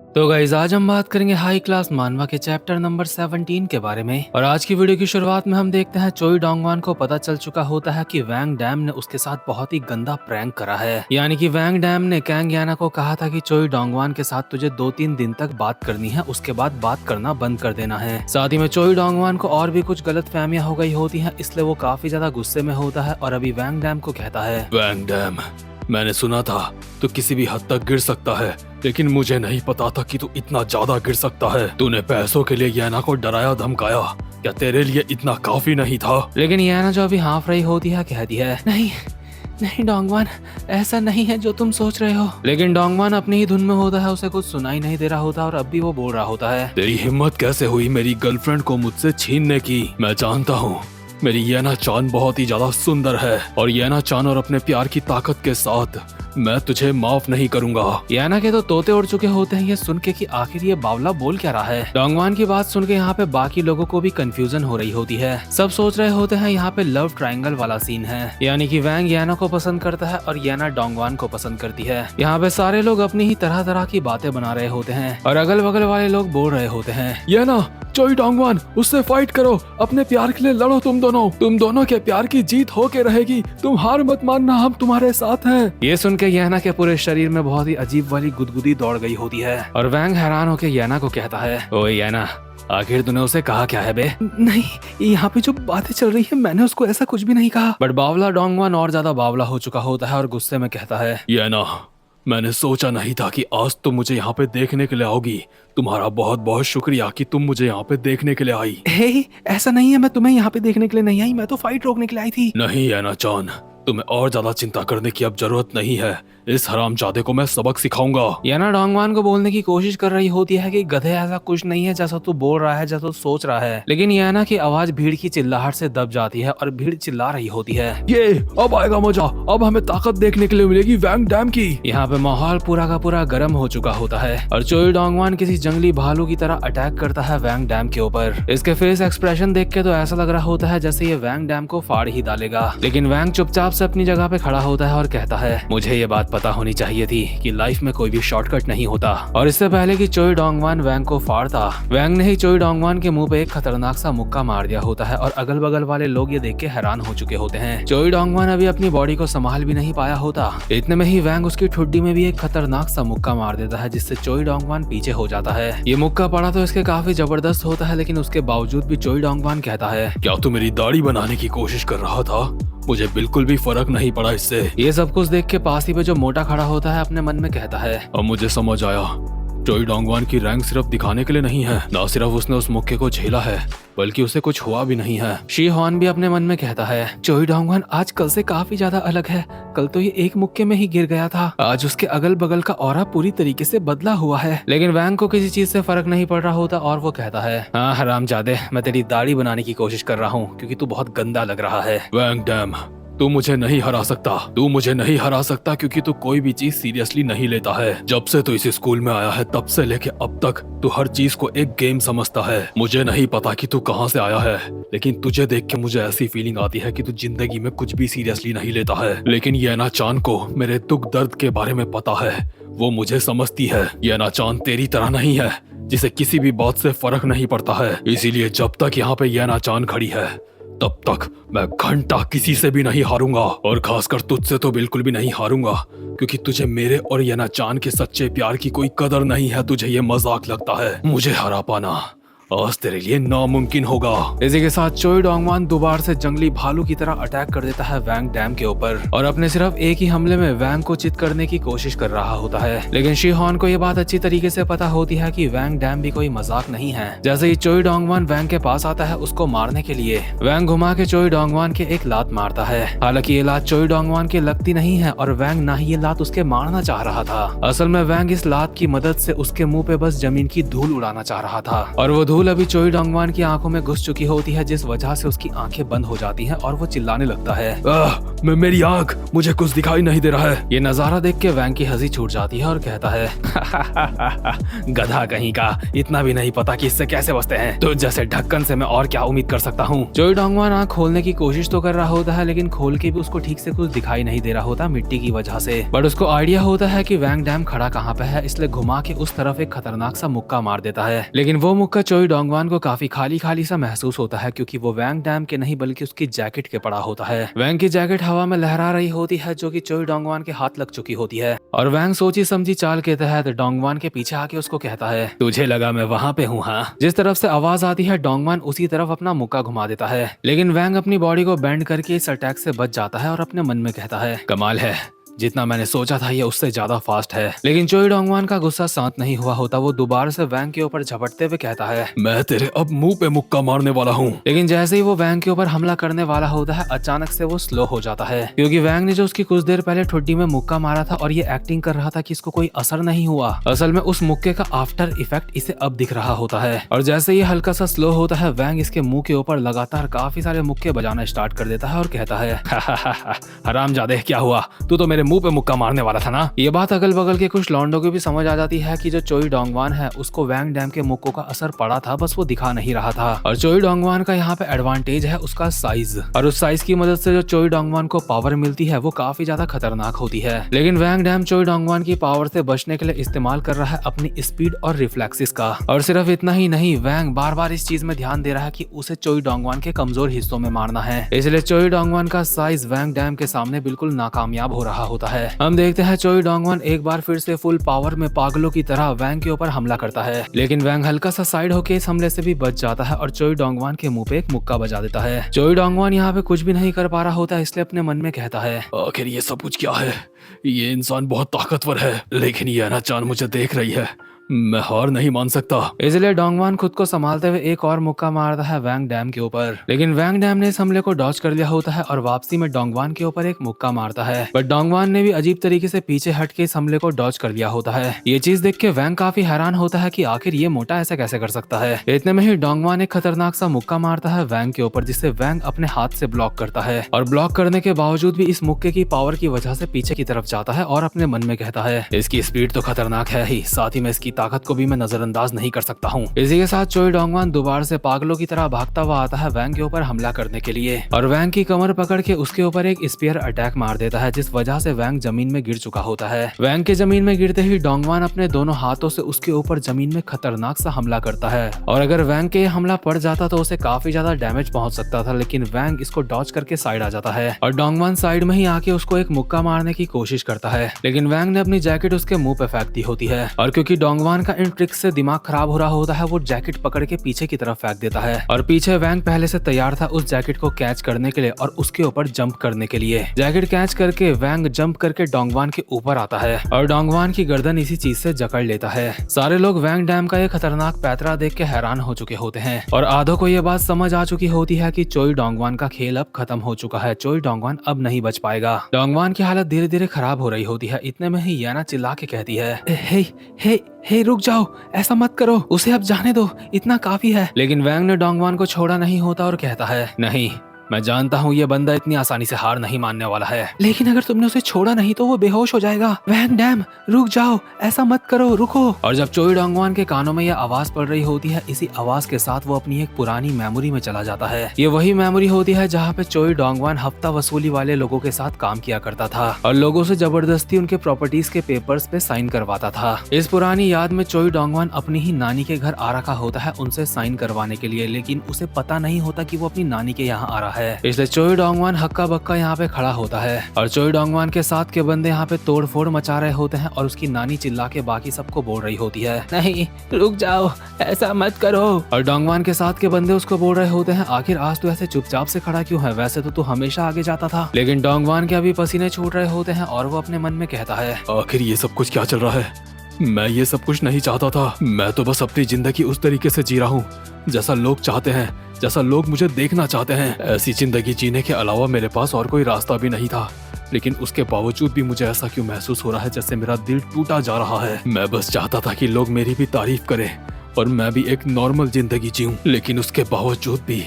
तो गाइस आज हम बात करेंगे हाई क्लास मानवा के चैप्टर नंबर 17 के बारे में। और आज की वीडियो की शुरुआत में हम देखते हैं चोई डोंगवान को पता चल चुका होता है कि वैंग डैम ने उसके साथ बहुत ही गंदा प्रैंक करा है। यानी कि वैंग डैम ने कैंग याना को कहा था कि चोई डोंगवान के साथ तुझे 2-3 दिन तक बात करनी है, उसके बाद बात करना बंद कर देना है। साथ ही में चोई डोंगवान को और भी कुछ गलत फहमियां हो गई होती है, इसलिए वो काफी ज्यादा गुस्से में होता है और अभी वैंग डैम को कहता है, वैंग डैम, मैंने सुना था तू किसी भी हद तक गिर सकता है, लेकिन मुझे नहीं पता था कि तू इतना ज्यादा गिर सकता है। तूने पैसों के लिए याना को डराया धमकाया, क्या तेरे लिए इतना काफी नहीं था? लेकिन याना जो अभी हाँफ रही होती है कहती है, नहीं डोंगवान, ऐसा नहीं है जो तुम सोच रहे हो। लेकिन डोंगवान अपनी ही धुन में होता है, उसे कुछ सुनाई नहीं दे रहा होता और अब भी वो बोल रहा होता है, तेरी हिम्मत कैसे हुई मेरी गर्लफ्रेंड को मुझसे छीनने की? मैं जानता हूँ मेरी येना चान बहुत ही ज्यादा सुंदर है और येना चान और अपने प्यार की ताकत के साथ मैं तुझे माफ नहीं करूंगा। याना के तो तोते उड़ चुके होते हैं ये सुन के कि आखिर ये बावला बोल क्या रहा है। डोंगवान की बात सुन के यहाँ पे बाकी लोगों को भी कंफ्यूजन हो रही होती है। सब सोच रहे होते हैं यहाँ पे लव ट्रायंगल वाला सीन है, यानी कि वैंग याना को पसंद करता है और याना डोंगवान को पसंद करती है। यहाँ पे सारे लोग अपनी ही तरह तरह की बातें बना रहे होते हैं और अगल बगल वाले लोग बोल रहे होते हैं, येना, चोई डोंगवान, उससे फाइट करो, अपने प्यार के लिए लड़ो, तुम दोनों के प्यार की जीत होके रहेगी, तुम हार मत मानना, हम तुम्हारे साथ हैं। ये सुन के याना के पूरे शरीर में बहुत ही अजीब वाली गुदगुदी दौड़ गई होती है और वैंग हैरान होकर याना को कहता है, ओए याना, आखिर तूने उसे कहा क्या है बे? नहीं, यहाँ पे जो बातें चल रही है मैंने उसको ऐसा कुछ भी नहीं कहा। बट बावला डोंगवान और ज्यादा बावला हो चुका होता है और गुस्से में कहता है, येना, मैंने सोचा नहीं था कि आज तुम मुझे यहाँ पे देखने के लिए आओगी। तुम्हारा बहुत बहुत शुक्रिया कि तुम मुझे यहाँ पे देखने के लिए आई। हे, ऐसा नहीं है, मैं तुम्हें यहाँ पे देखने के लिए नहीं आई, मैं तो फाइट रोकने के लिए आई थी। नहीं येना चान, तुम्हें और ज्यादा चिंता करने की अब जरूरत नहीं है, इस हरामजादे को मैं सबक सिखाऊंगा। याना डोंगवान को बोलने की कोशिश कर रही होती है कि गधे, ऐसा कुछ नहीं है जैसा तू बोल रहा है, जैसा तू सोच रहा है। लेकिन याना की आवाज भीड़ की चिल्लाहट से दब जाती है और भीड़ चिल्ला रही होती है, ये अब आएगा मजा, अब हमें ताकत देखने के लिए मिलेगी वैंग डैम की। यहाँ पे माहौल पूरा का पूरा गर्म हो चुका होता है और चोई डोंगवान किसी जंगली भालू की तरह अटैक करता है वैंग डैम के ऊपर। इसके फेस एक्सप्रेशन देख के तो ऐसा लग रहा होता है जैसे ये वैंग डैम को फाड़ ही डालेगा। लेकिन वैंग चुपचाप से अपनी जगह पे खड़ा होता है और कहता है, मुझे ये बात पता होनी चाहिए थी कि लाइफ में कोई भी शॉर्टकट नहीं होता। और इससे पहले कि चोई डोंगवान वैंग को फाड़ता, वैंग ने ही चोई डोंगवान के मुंह पे एक खतरनाक सा मुक्का मार दिया होता है और अगल बगल वाले लोग ये देख के हैरान हो चुके होते हैं। चोई डोंगवान अभी अपनी बॉडी को संभाल भी नहीं पाया होता, इतने में ही वैंग उसकी ठुड्डी में भी एक खतरनाक सा मुक्का मार देता है, जिससे चोई डोंगवान पीछे हो जाता है। ये मुक्का पड़ा तो इसके काफी जबरदस्त होता है, लेकिन उसके बावजूद भी चोई डोंगवान कहता है, क्या तू मेरी दाढ़ी बनाने की कोशिश कर रहा था? मुझे बिल्कुल भी फर्क नहीं पड़ा इससे। ये सब कुछ देख के पास ही पे जो मोटा खड़ा होता है अपने मन में कहता है, अब मुझे समझ आया, चोई डोंगवान की रैंक सिर्फ दिखाने के लिए नहीं है। ना सिर्फ उसने उस मुक्के को झेला है, बल्कि उसे कुछ हुआ भी नहीं है। शी हॉन भी अपने मन में कहता है, चोई डोंगवान आज कल से काफी ज्यादा अलग है। कल तो ये एक मुक्के में ही गिर गया था, आज उसके अगल बगल का ऑरा पूरी तरीके से बदला हुआ है। लेकिन वैंग को किसी चीज से फर्क नहीं पड़ रहा होता और वो कहता है, हाँ हरामजादे, मैं तेरी दाढ़ी बनाने की कोशिश कर रहा हूँ क्योंकि तू बहुत गंदा लग रहा है। वैंग डैम, तू मुझे नहीं हरा सकता, क्योंकि तू कोई भी चीज सीरियसली नहीं लेता है। जब से तू इस स्कूल में आया है तब से लेके अब तक तू हर चीज को एक गेम समझता है। मुझे नहीं पता कि तू कहां से आया है, लेकिन तुझे देख के मुझे ऐसी फीलिंग आती है कि तू जिंदगी में कुछ भी सीरियसली नहीं लेता है। लेकिन येना चान को मेरे दुख दर्द के बारे में पता है, वो मुझे समझती है। येना चान तेरी तरह नहीं है जिसे किसी भी बात से फर्क नहीं पड़ता है, इसीलिए जब तक यहाँ पे येना चान खड़ी है तब तक मैं घंटा किसी से भी नहीं हारूंगा, और खासकर तुझसे तो बिल्कुल भी नहीं हारूंगा, क्योंकि तुझे मेरे और येना चान के सच्चे प्यार की कोई कदर नहीं है। तुझे ये मजाक लगता है। मुझे हरा पाना आज तेरे लिए नामुमकिन होगा। इसी के साथ चोई डोंगवान दोबारा से जंगली भालू की तरह अटैक कर देता है वैंग डैम के ऊपर और अपने सिर्फ एक ही हमले में वैंग को चित करने की कोशिश कर रहा होता है। लेकिन शी हॉन को ये बात अच्छी तरीके से पता होती है कि वैंग डैम भी कोई मजाक नहीं है। जैसे ही चोई डोंगवान वैंग के पास आता है उसको मारने के लिए, वैंग घुमा के चोई डोंगवान के एक लात मारता है। हालांकि ये लात चोई डोंगवान की लगती नहीं है और वैंग ना ही ये लात उसके मारना चाह रहा था। असल में वैंग इस लात की मदद से उसके मुंह पे बस जमीन की धूल उड़ाना चाह रहा था और वो धूल धूल अभी चोई डोंगवान की आंखों में घुस चुकी होती है, जिस वजह से उसकी आंखें बंद हो जाती हैं और वो चिल्लाने लगता है। मेरी आंख, मुझे कुछ दिखाई नहीं दे रहा है। ये नजारा देख के वैंग की हंसी छूट जाती है और कहता है गधा कहीं का, इतना भी नहीं पता कि इससे कैसे बचते हैं। तो जैसे ढक्कन से मैं और क्या उम्मीद कर सकता हूँ। चोई डोंगवान आंख खोलने की कोशिश तो कर रहा होता है, लेकिन खोल के भी उसको ठीक से कुछ दिखाई नहीं दे रहा होता मिट्टी की वजह से। बट उसको आइडिया होता है कि वैंग डैम खड़ा कहाँ पे है, इसलिए घुमा के उस तरफ एक खतरनाक सा मुक्का मार देता है। लेकिन वो मुक्का चोई डोंगवान को काफी खाली खाली सा महसूस होता है, क्योंकि वो वैंग डैम के नहीं बल्कि उसकी जैकेट के पड़ा होता है। वैंग की जैकेट हवा में लहरा रही होती है, जो कि चोई डोंगवान के हाथ लग चुकी होती है। और वैंग सोची समझी चाल के तहत डोंगवान के पीछे आके उसको कहता है, तुझे लगा मैं वहाँ पे हूँ हाँ। जिस तरफ से आवाज आती है डोंगवान उसी तरफ अपना मुक्का घुमा देता है, लेकिन वैंग अपनी बॉडी को बेंड करके इस अटैक से बच जाता है और अपने मन में कहता है, कमाल है, जितना मैंने सोचा था ये उससे ज्यादा फास्ट है। लेकिन चोई डोंगवान का गुस्सा शांत नहीं हुआ होता। वो दोबारा से वैंग के ऊपर झपटते हुए कहता है, मैं तेरे अब मुंह पे मुक्का मारने वाला हूँ। लेकिन जैसे ही वो वैंग के ऊपर हमला करने वाला होता है, अचानक से वो स्लो हो जाता है, क्योंकि वैंग ने जो उसकी कुछ देर पहले ठुड्डी में मुक्का मारा था और ये एक्टिंग कर रहा था कि इसको कोई असर नहीं हुआ, असल में उस मुक्के का आफ्टर इफेक्ट इसे अब दिख रहा होता है। और जैसे ये हल्का सा स्लो होता है, वैंग इसके मुंह के ऊपर लगातार काफी सारे मुक्के बजाना स्टार्ट कर देता है और कहता है, हरामजादे क्या हुआ, तू तो मेरे मुंह पे मुक्का मारने वाला था ना। ये बात अगल बगल के कुछ लौंडों को भी समझ आ जाती है कि जो चोई डोंगवान है उसको वैंग डैम के मुक्कों का असर पड़ा था, बस वो दिखा नहीं रहा था। और चोई डोंगवान का यहाँ पे एडवांटेज है उसका साइज, और उस साइज की मदद से जो चोई डोंगवान को पावर मिलती है वो काफी ज्यादा खतरनाक होती है। लेकिन वैंग डैम चोई डोंगवान की पावर से बचने के लिए इस्तेमाल कर रहा है अपनी स्पीड और रिफ्लेक्सिस का। और सिर्फ इतना ही नहीं, वैंग बार बार इस चीज में ध्यान दे रहा है कि उसे चोई डोंगवान के कमजोर हिस्सों में मारना है, इसलिए चोई डोंगवान का साइज वैंग डैम के सामने बिल्कुल नाकामयाब हो रहा होता है। हम देखते हैं चोई डोंगवान एक बार फिर से फुल पावर में पागलों की तरह वैंग के ऊपर हमला करता है, लेकिन वैंग हल्का सा साइड होके इस हमले से भी बच जाता है और चोई डोंगवान के मुंह पे एक मुक्का बजा देता है। चोई डोंगवान यहाँ पे कुछ भी नहीं कर पा रहा होता, इसलिए अपने मन में कहता है, आखिर ये सब कुछ क्या है, ये इंसान बहुत ताकतवर है, लेकिन ये अनाचान मुझे देख रही है, मैं हार नहीं मान सकता। इसलिए डोंगवान खुद को संभालते हुए एक और मुक्का मारता है वैंग डैम के ऊपर, लेकिन वैंग डैम ने इस हमले को डॉज कर लिया होता है और वापसी में डोंगवान के ऊपर एक मुक्का मारता है। बट डोंगवान ने भी अजीब तरीके से पीछे हट के इस हमले को डॉज कर लिया होता है। ये चीज देख के वैंग काफी हैरान होता है कि आखिर ये मोटा ऐसा कैसे कर सकता है। इतने में ही डोंगवान एक खतरनाक सा मुक्का मारता है वैंग के ऊपर, जिससे वैंग अपने हाथ से ब्लॉक करता है, और ब्लॉक करने के बावजूद भी इस मुक्के की पावर की वजह से पीछे की तरफ जाता है और अपने मन में कहता है, इसकी स्पीड तो खतरनाक है ही, साथ ही में इसकी ताकत को भी मैं नजरअंदाज नहीं कर सकता हूँ। इसी के साथ चोई डोंगवान दोबारा से पागलों की तरह भागता हुआ आता है वैंग के ऊपर हमला करने के लिए, और वैंग की कमर पकड़ के उसके ऊपर एक स्पीयर अटैक मार देता है, जिस वजह से वैंग जमीन में गिर चुका होता है। वैंग के जमीन में गिरते ही डोंगवान अपने दोनों हाथों से उसके ऊपर जमीन में खतरनाक सा हमला करता है, और अगर वैंग के हमला पड़ जाता तो उसे काफी ज्यादा डैमेज पहुंच सकता था, लेकिन वैंग इसको डॉज करके साइड आ जाता है और डोंगवान साइड में ही आके उसको एक मुक्का मारने की कोशिश करता है, लेकिन वैंग ने अपनी जैकेट उसके मुंह पे फेंक दी होती है, और क्योंकि डोंगवान का इन ट्रिक्स से दिमाग खराब हो रहा होता है, वो जैकेट पकड़ के पीछे की तरफ फेंक देता है, और पीछे वैंग पहले से तैयार था उस जैकेट को कैच करने के लिए और उसके ऊपर जंप करने के लिए। जैकेट कैच करके वैंग जंप करके डोंगवान के ऊपर आता है और डोंगवान की गर्दन इसी चीज से जकड़ लेता है। सारे लोग वैंग डैम का ये खतरनाक पैतरा देख के हैरान हो चुके होते हैं, और आधों को ये बात समझ आ चुकी होती है कि चोई डोंगवान का खेल अब खत्म हो चुका है, चोई डोंगवान अब नहीं बच पाएगा। डोंगवान की हालत धीरे धीरे खराब हो रही होती है। इतने में ही याना चिल्ला के कहती है, हे हे हे रुक जाओ, ऐसा मत करो, उसे अब जाने दो, इतना काफी है। लेकिन वैंग ने डोंगवान को छोड़ा नहीं होता और कहता है, नहीं, मैं जानता हूँ ये बंदा इतनी आसानी से हार नहीं मानने वाला है, लेकिन अगर तुमने उसे छोड़ा नहीं तो वो बेहोश हो जाएगा। वैंग डैम रुक जाओ, ऐसा मत करो, रुको। और जब चोई डोंगवान के कानों में यह आवाज पड़ रही होती है, इसी आवाज के साथ वो अपनी एक पुरानी मेमोरी में चला जाता है। ये वही मेमोरी होती है जहाँ पे चोई डोंगवान हफ्ता वसूली वाले लोगों के साथ काम किया करता था और लोगों से जबरदस्ती उनके प्रॉपर्टीज के पेपर्स पे साइन करवाता था। इस पुरानी याद में चोई डोंगवान अपनी ही नानी के घर आ रखा होता है उनसे साइन करवाने के लिए, लेकिन उसे पता नहीं होता कि वो अपनी नानी के यहाँ आ रहा है। इसलिए चोई डोंगवान हक्का बक्का यहाँ पे खड़ा होता है और चोई डोंगवान के साथ के बंदे यहाँ पे तोड़ फोड़ मचा रहे होते हैं और उसकी नानी चिल्ला के बाकी सबको बोल रही होती है, नहीं रुक जाओ, ऐसा मत करो। और डोंगवान के साथ के बंदे उसको बोल रहे होते हैं, आखिर आज तू ऐसे चुपचाप से खड़ा क्यों है, वैसे तो तू हमेशा आगे जाता था। लेकिन डोंगवान के अभी पसीने छूट रहे होते हैं और वो अपने मन में कहता है, आखिर ये सब कुछ क्या चल रहा है, मैं ये सब कुछ नहीं चाहता था, मैं तो बस अपनी जिंदगी उस तरीके से जी रहा हूँ जैसा लोग चाहते हैं, जैसा लोग मुझे देखना चाहते हैं। ऐसी जिंदगी जीने के अलावा मेरे पास और कोई रास्ता भी नहीं था, लेकिन उसके बावजूद भी मुझे ऐसा क्यों महसूस हो रहा है जैसे मेरा दिल टूटा जा रहा है। मैं बस चाहता था कि लोग मेरी भी तारीफ करें और मैं भी एक नॉर्मल जिंदगी जीऊं, लेकिन उसके बावजूद भी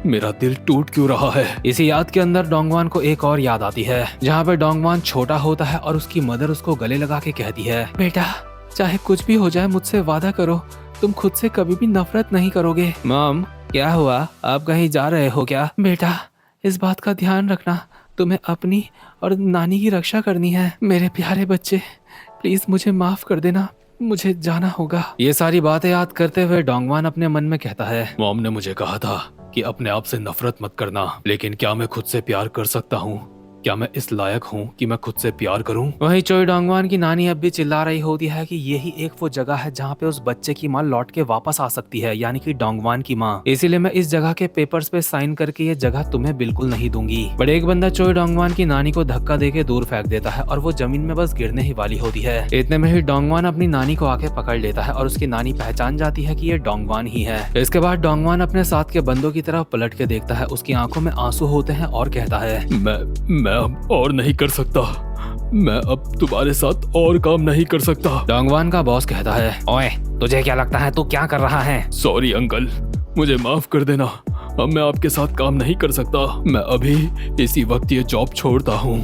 मेरा दिल टूट क्यों रहा है। इसी याद के अंदर डोंगवान को एक और याद आती है, जहाँ पे डोंगवान छोटा होता है और उसकी मदर उसको गले लगा के कहती है, बेटा चाहे कुछ भी हो जाए मुझसे वादा करो, तुम खुद से कभी भी नफरत नहीं करोगे। मॉम क्या हुआ, आप कहीं जा रहे हो क्या? बेटा इस बात का ध्यान रखना, तुम्हें अपनी और नानी की रक्षा करनी है। मेरे प्यारे बच्चे प्लीज मुझे माफ कर देना, मुझे जाना होगा। ये सारी बातें याद करते हुए डोंगवान अपने मन में कहता है, मॉम ने मुझे कहा था कि अपने आप से नफरत मत करना, लेकिन क्या मैं खुद से प्यार कर सकता हूँ? क्या मैं इस लायक हूँ कि मैं खुद से प्यार करूँ? वहीं चोई डोंगवान की नानी अब भी चिल्ला रही होती है कि यही एक वो जगह है जहाँ पे उस बच्चे की माँ लौट के वापस आ सकती है, यानी कि डोंगवान की माँ। इसीलिए मैं इस जगह के पेपर्स पे साइन करके ये जगह तुम्हें बिल्कुल नहीं दूंगी। बट एक बंदा चोई डोंगवान की नानी को धक्का देके दूर फेंक देता है और वो जमीन में बस गिरने ही वाली होती है। इतने में ही डोंगवान अपनी नानी को आके पकड़ लेता है और उसकी नानी पहचान जाती है कि ये डोंगवान ही है। इसके बाद डोंगवान अपने साथ के बंदों की तरफ पलट के देखता है, उसकी आंखों में आंसू होते हैं और कहता है, मैं अब और नहीं कर सकता, मैं अब तुम्हारे साथ और काम नहीं कर सकता। डोंगवान का बॉस कहता है, ओए तुझे क्या लगता है तू क्या कर रहा है? सॉरी अंकल, मुझे माफ कर देना, अब मैं आपके साथ काम नहीं कर सकता। मैं अभी इसी वक्त ये जॉब छोड़ता हूँ।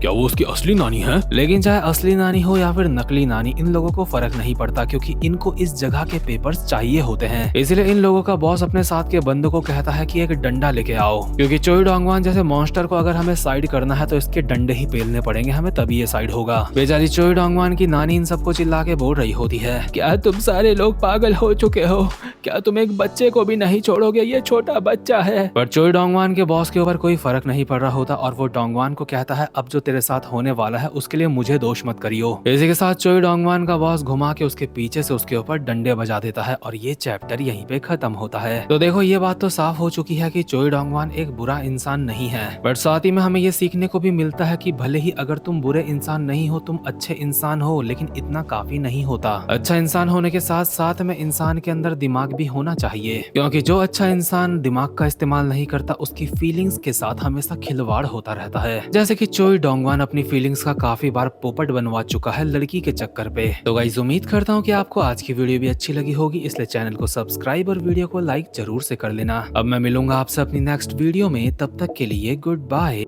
क्या वो उसकी असली नानी है? लेकिन चाहे असली नानी हो या फिर नकली नानी, इन लोगों को फर्क नहीं पड़ता क्योंकि इनको इस जगह के पेपर्स चाहिए होते हैं। इसलिए इन लोगों का बॉस अपने साथ के बंदों को कहता है कि एक डंडा लेके आओ, क्योंकि चोई डोंगवान जैसे मॉन्स्टर को अगर हमें साइड करना है तो इसके डंडे ही पेलने पड़ेंगे हमें, तभी ये साइड होगा। बेचारी चोई डोंगवान की नानी इन सबको चिल्ला के बोल रही होती है, क्या तुम सारे लोग पागल हो चुके हो? क्या तुम एक बच्चे को भी नहीं छोड़ोगे? ये छोटा बच्चा है। पर चोई डोंगवान के बॉस के ऊपर कोई फर्क नहीं पड़ रहा होता और वो डोंगवान को कहता है, अब जो तेरे साथ होने वाला है उसके लिए मुझे दोष मत करियो। इसी के साथ चोई डोंगवान का बॉस घुमा के उसके पीछे से उसके ऊपर डंडे बजा देता है और ये चैप्टर यहीं पे खत्म होता है। तो देखो ये बात तो साफ हो चुकी है कि चोई डोंगवान एक बुरा इंसान नहीं है, बट साथ ही में हमें ये सीखने को भी मिलता है कि भले ही अगर तुम बुरे इंसान नहीं हो, तुम अच्छे इंसान हो, लेकिन इतना काफी नहीं होता। अच्छा इंसान होने के साथ साथ में इंसान के अंदर दिमाग भी होना चाहिए, क्योंकि जो अच्छा इंसान दिमाग का इस्तेमाल नहीं करता उसकी फीलिंग्स के साथ हमेशा खिलवाड़ होता रहता है। जैसे कि चोई डोंगवान अपनी फीलिंग्स का काफी बार पोपट बनवा चुका है लड़की के चक्कर पे। तो गाइस उम्मीद करता हूँ कि आपको आज की वीडियो भी अच्छी लगी होगी, इसलिए चैनल को सब्सक्राइब और वीडियो को लाइक जरूर से कर लेना। अब मैं मिलूंगा आपसे अपनी नेक्स्ट वीडियो में, तब तक के लिए गुड बाय।